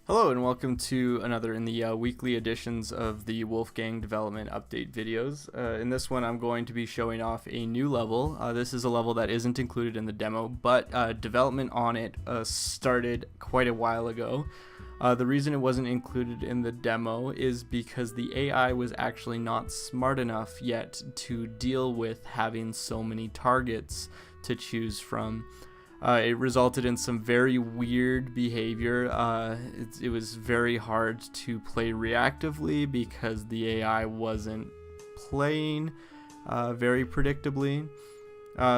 Hello and welcome to another in the weekly editions of the Wolfgang development update videos. In this one I'm going to be showing off a new level. This is a level that isn't included in the demo, but development on it started quite a while ago. The reason it wasn't included in the demo is because the AI was actually not smart enough yet to deal with having so many targets to choose from. It resulted in some very weird behavior. It was very hard to play reactively because the AI wasn't playing very predictably.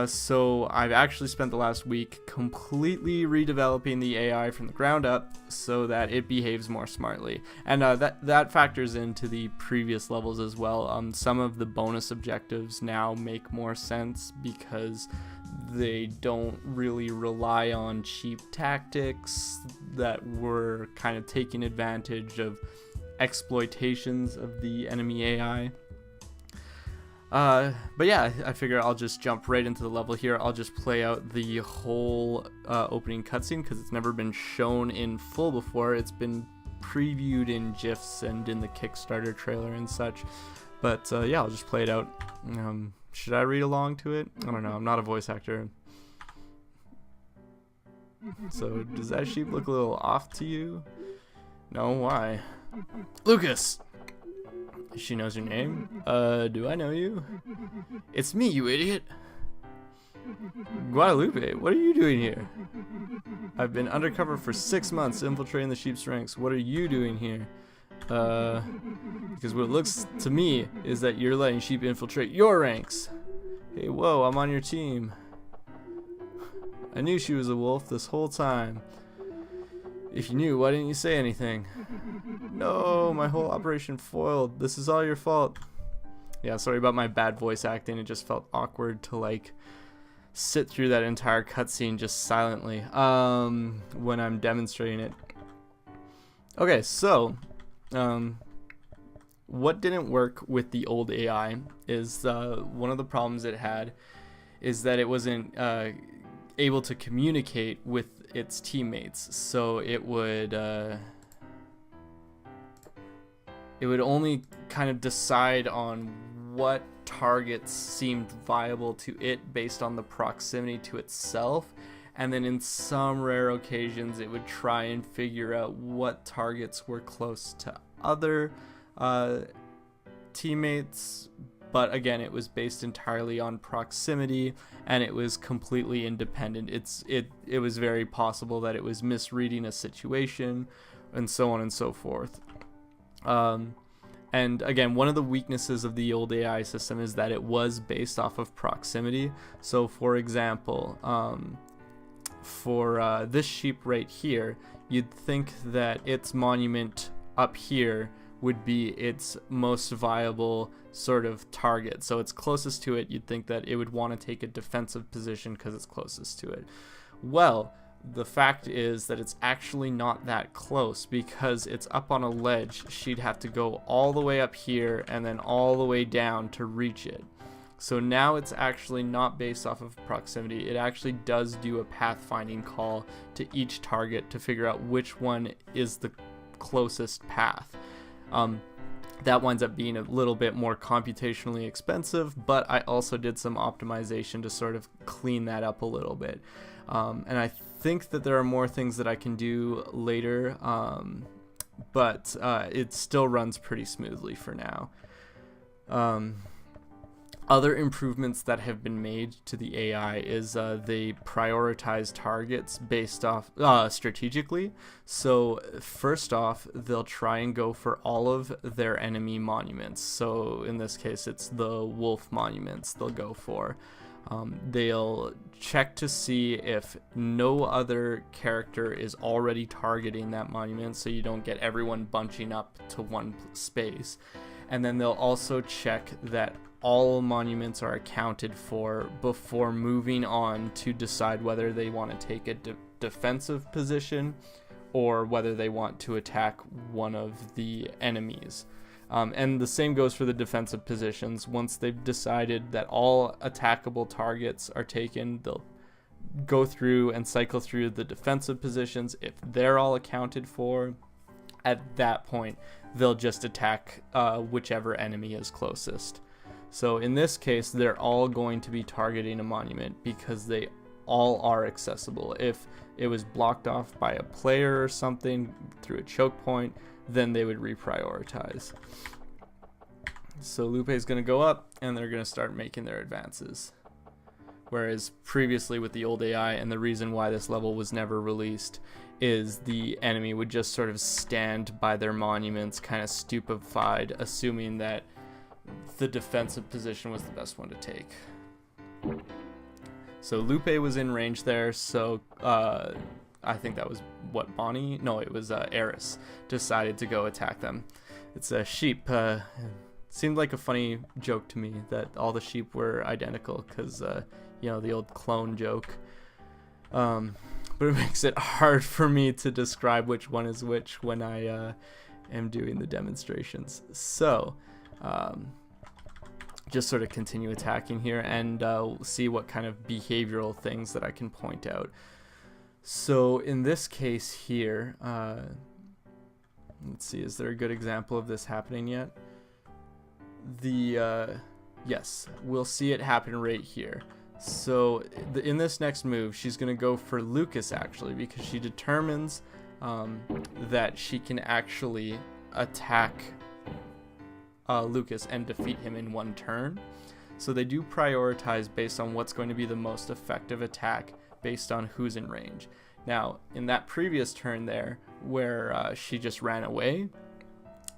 So I've actually spent the last week completely redeveloping the AI from the ground up so that it behaves more smartly. And that factors into the previous levels as well. Some of the bonus objectives now make more sense because they don't really rely on cheap tactics that were kind of taking advantage of exploitations of the enemy AI. But yeah, I figure I'll just jump right into the level here. I'll just play out the whole opening cutscene because it's never been shown in full before. It's been previewed in GIFs and in the Kickstarter trailer and such. But yeah, I'll just play it out. Should I read along to it? I don't know. I'm not a voice actor. So does that sheep look a little off to you? No, why? Lucas! She knows your name? Do I know you? It's me, you idiot! Guadalupe, what are you doing here? I've been undercover for 6 months infiltrating the sheep's ranks. What are you doing here? Because what it looks to me is that you're letting sheep infiltrate your ranks. Hey, whoa, I'm on your team. I knew she was a wolf this whole time. If you knew, why didn't you say anything? No, my whole operation foiled. This is all your fault. Yeah, sorry about my bad voice acting. It just felt awkward to like sit through that entire cutscene just silently when I'm demonstrating it. Okay, so what didn't work with the old AI is one of the problems it had is that it wasn't able to communicate with its teammates. So it would only kind of decide on what targets seemed viable to it based on the proximity to itself, and then in some rare occasions it would try and figure out what targets were close to other teammates, but again it was based entirely on proximity and it was completely independent. It was very possible that it was misreading a situation and so on and so forth. And again, one of the weaknesses of the old AI system is that it was based off of proximity. So for example, for this sheep right here, you'd think that its monument up here would be its most viable sort of target. So it's closest to it, you'd think that it would want to take a defensive position because it's closest to it. Well, the fact is that it's actually not that close because it's up on a ledge. She'd have to go all the way up here and then all the way down to reach it. So now it's actually not based off of proximity. It actually does do a pathfinding call to each target to figure out which one is the closest path. That winds up being a little bit more computationally expensive, but I also did some optimization to sort of clean that up a little bit. And I think that there are more things that I can do later, but it still runs pretty smoothly for now. Other improvements that have been made to the AI is they prioritize targets based off strategically. So first off, they'll try and go for all of their enemy monuments. So in this case, it's the wolf monuments they'll go for. They'll check to see if no other character is already targeting that monument, so you don't get everyone bunching up to one space. And then they'll also check that all monuments are accounted for before moving on to decide whether they want to take a defensive position or whether they want to attack one of the enemies. And the same goes for the defensive positions. Once they've decided that all attackable targets are taken, they'll go through and cycle through the defensive positions. If they're all accounted for, at that point, they'll just attack whichever enemy is closest. So in this case, they're all going to be targeting a monument because they all are accessible. If it was blocked off by a player or something through a choke point, then they would reprioritize. So Lupe is going to go up and they're going to start making their advances. Whereas previously with the old AI, and the reason why this level was never released, is the enemy would just sort of stand by their monuments, kind of stupefied, assuming that the defensive position was the best one to take. So Lupe was in range there, so I think that was what Bonnie? No, it was Eris decided to go attack them. It's a sheep. Seemed like a funny joke to me that all the sheep were identical because, you know, the old clone joke. But it makes it hard for me to describe which one is which when I am doing the demonstrations. So just sort of continue attacking here and see what kind of behavioral things that I can point out. So in this case here, let's see, is there a good example of this happening yet? Yes, we'll see it happen right here. So in this next move, she's going to go for Lucas actually, because she determines that she can actually attack Lucas and defeat him in one turn. So they do prioritize based on what's going to be the most effective attack based on who's in range. Now, in that previous turn there, where she just ran away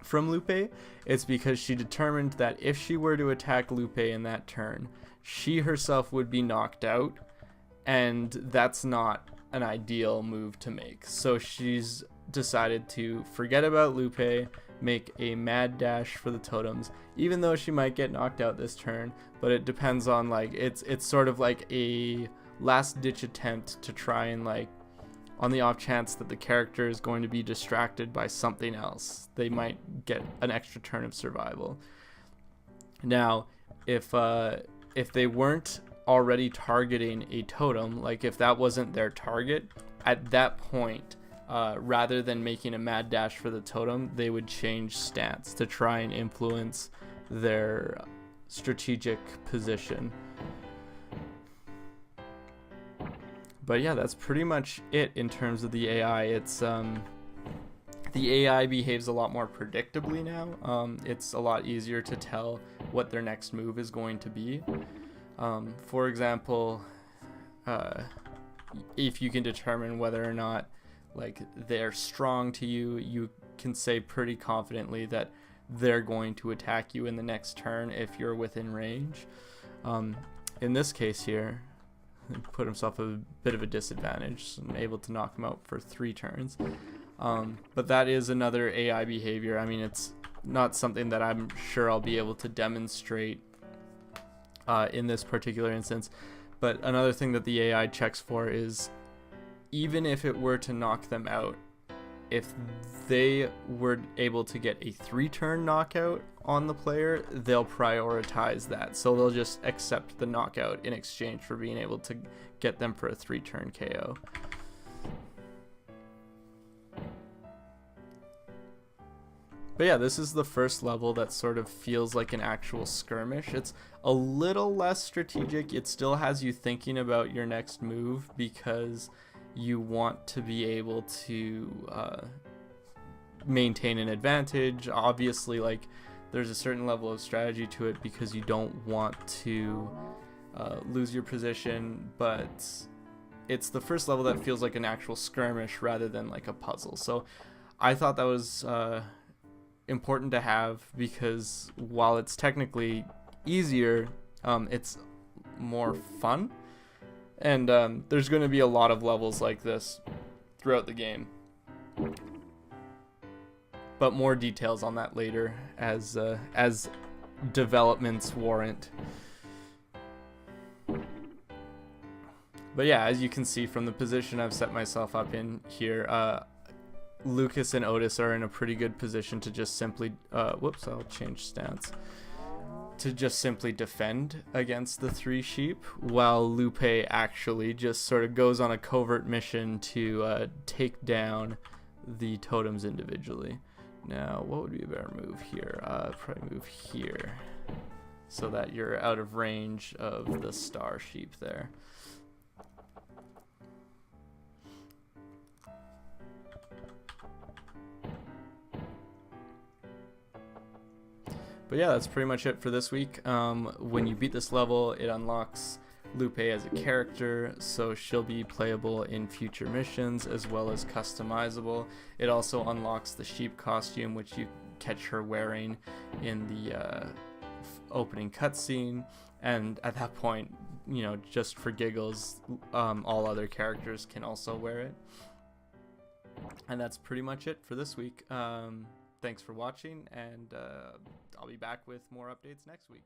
from Lupe, it's because she determined that if she were to attack Lupe in that turn, she herself would be knocked out, and that's not an ideal move to make. So she's decided to forget about Lupe, make a mad dash for the totems, even though she might get knocked out this turn, but it depends on, like, it's sort of like a last ditch attempt to try and, like, on the off chance that the character is going to be distracted by something else, they might get an extra turn of survival. Now, if they weren't already targeting a totem, like if that wasn't their target, at that point, rather than making a mad dash for the totem, they would change stance to try and influence their strategic position. But yeah, that's pretty much it in terms of the AI. It's the AI behaves a lot more predictably now. It's a lot easier to tell what their next move is going to be. For example, if you can determine whether or not, like, they're strong to you, you can say pretty confidently that they're going to attack you in the next turn if you're within range. In this case here, put himself a bit of a disadvantage, so I'm able to knock him out for 3 turns. But that is another AI behavior. I mean, it's not something that I'm sure I'll be able to demonstrate in this particular instance, but another thing that the AI checks for is, even if it were to knock them out, if they were able to get a 3-turn knockout on the player, they'll prioritize that. So they'll just accept the knockout in exchange for being able to get them for a 3-turn KO. But yeah, this is the first level that sort of feels like an actual skirmish. It's a little less strategic. It still has you thinking about your next move because you want to be able to maintain an advantage. Obviously, like, there's a certain level of strategy to it because you don't want to lose your position, but it's the first level that feels like an actual skirmish rather than like a puzzle. So I thought that was important to have, because while it's technically easier, it's more fun. And there's going to be a lot of levels like this throughout the game. But more details on that later as developments warrant. But yeah, as you can see from the position I've set myself up in here, Lucas and Otis are in a pretty good position to just simply, whoops, I'll change stance. To just simply defend against the 3 sheep, while Lupe actually just sort of goes on a covert mission to take down the totems individually. Now, what would be a better move here? Probably move here, so that you're out of range of the star sheep there. But yeah, that's pretty much it for this week. When you beat this level, it unlocks Lupe as a character, so she'll be playable in future missions as well as customizable. It also unlocks the sheep costume, which you catch her wearing in the opening cutscene, and at that point, you know, just for giggles, all other characters can also wear it. And that's pretty much it for this week. Thanks for watching, and I'll be back with more updates next week.